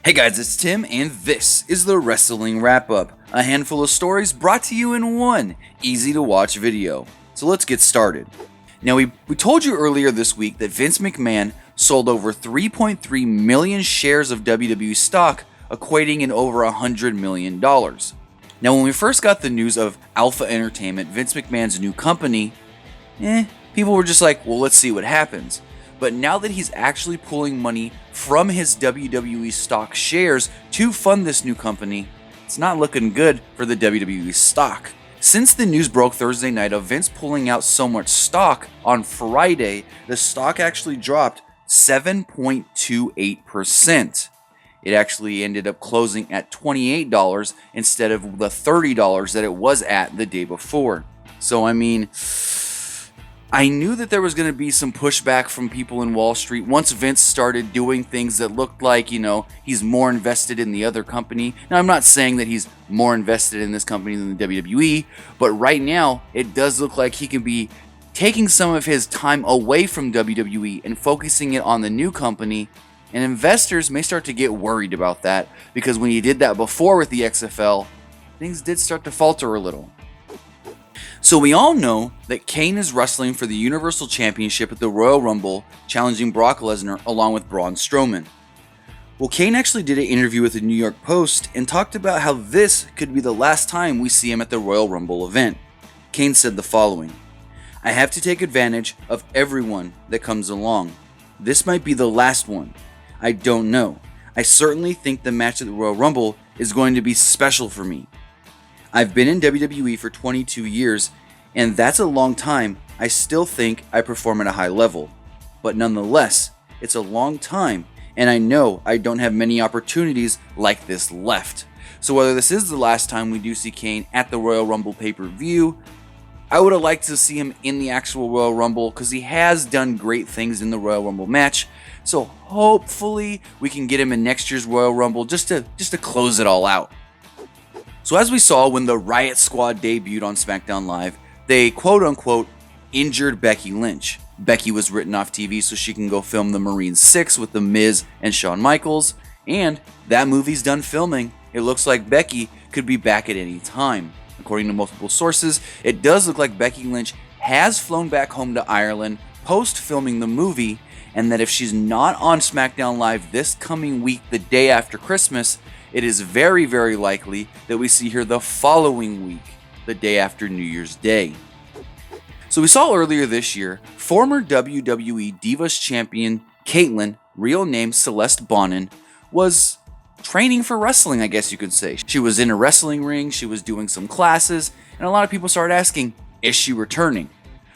Hey guys, it's Tim, and this is the Wrestling Wrap-Up, a handful of stories brought to you in one easy-to-watch video. So let's get started. Now, we told you earlier this week that Vince McMahon sold over 3.3 million shares of WWE stock, equating in over $100 million. Now, when we first got the news of Alpha Entertainment, Vince McMahon's new company, people were just like, well, let's see what happens. But now that he's actually pulling money from his WWE stock shares to fund this new company, it's not looking good for the WWE stock. Since the news broke Thursday night of Vince pulling out so much stock, on Friday, the stock actually dropped 7.28%. It actually ended up closing at $28 instead of the $30 that it was at the day before. So, I knew that there was going to be some pushback from people in Wall Street once Vince started doing things that looked like, he's more invested in the other company. Now, I'm not saying that he's more invested in this company than the WWE, but right now, it does look like he could be taking some of his time away from WWE and focusing it on the new company, and investors may start to get worried about that, because when he did that before with the XFL, things did start to falter a little. So we all know that Kane is wrestling for the Universal Championship at the Royal Rumble, challenging Brock Lesnar along with Braun Strowman. Well, Kane actually did an interview with the New York Post and talked about how this could be the last time we see him at the Royal Rumble event. Kane said the following: "I have to take advantage of everyone that comes along. This might be the last one. I don't know. I certainly think the match at the Royal Rumble is going to be special for me. I've been in WWE for 22 years, and that's a long time. I still think I perform at a high level. But nonetheless, it's a long time, and I know I don't have many opportunities like this left. So whether this is the last time we do see Kane at the Royal Rumble pay-per-view, I would have liked to see him in the actual Royal Rumble because he has done great things in the Royal Rumble match. So hopefully we can get him in next year's Royal Rumble just to close it all out." So as we saw when the Riot Squad debuted on SmackDown Live, they quote-unquote injured Becky Lynch. Becky was written off TV so she can go film The Marine 6 with The Miz and Shawn Michaels, and that movie's done filming. It looks like Becky could be back at any time. According to multiple sources, it does look like Becky Lynch has flown back home to Ireland post-filming the movie, and that if she's not on SmackDown Live this coming week, the day after Christmas, it is very, very likely that we see her the following week, the day after New Year's Day. So we saw earlier this year, former WWE Divas Champion Kaitlyn, real name Celeste Bonin, was training for wrestling, I guess you could say. She was in a wrestling ring, she was doing some classes, and a lot of people started asking, is she returning?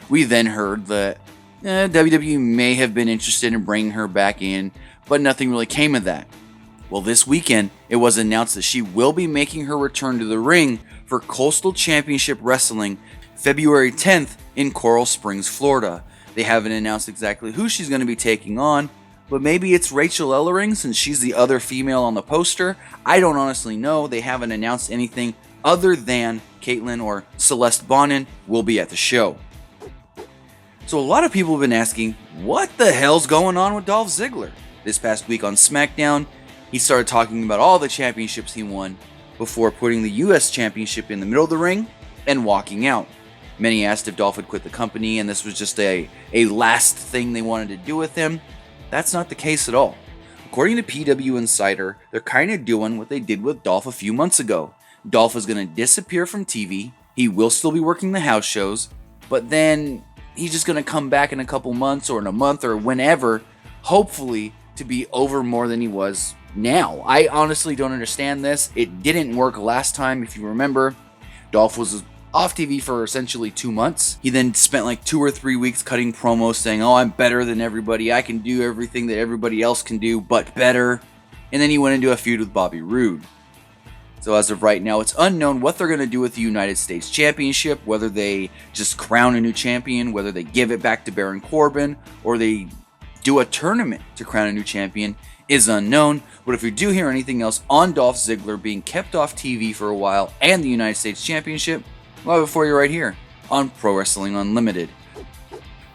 We then heard that WWE may have been interested in bringing her back in, but nothing really came of that. Well, this weekend, it was announced that she will be making her return to the ring for Coastal Championship Wrestling February 10th in Coral Springs, Florida. They haven't announced exactly who she's going to be taking on, but maybe it's Rachel Ellering since she's the other female on the poster. I don't honestly know. They haven't announced anything other than Kaitlyn or Celeste Bonin will be at the show. So a lot of people have been asking, what the hell's going on with Dolph Ziggler? This past week on SmackDown, he started talking about all the championships he won before putting the US Championship in the middle of the ring and walking out. Many asked if Dolph had quit the company and this was just a last thing they wanted to do with him. That's not the case at all. According to PW Insider, they're kind of doing what they did with Dolph a few months ago. Dolph is going to disappear from TV. He will still be working the house shows, but then he's just going to come back in a couple months or in a month or whenever, hopefully to be over more than he was now. I honestly don't understand this. It didn't work last time. If you remember, Dolph was off TV for essentially 2 months. He then spent like 2 or 3 weeks cutting promos saying, oh, I'm better than everybody. I can do everything that everybody else can do, but better. And then he went into a feud with Bobby Roode. So as of right now, it's unknown what they're going to do with the United States Championship, whether they just crown a new champion, whether they give it back to Baron Corbin, or they do a tournament to crown a new champion is unknown. But if you do hear anything else on Dolph Ziggler being kept off TV for a while and the United States Championship, we'll have it for you right here on Pro Wrestling Unlimited.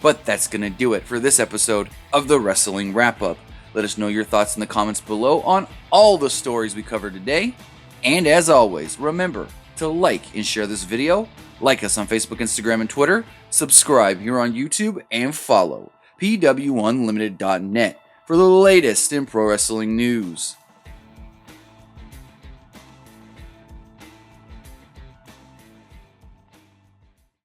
But that's going to do it for this episode of the Wrestling Wrap-Up. Let us know your thoughts in the comments below on all the stories we covered today. And as always, remember to like and share this video, like us on Facebook, Instagram, and Twitter, subscribe here on YouTube, and follow PWUnlimited.net for the latest in pro wrestling news.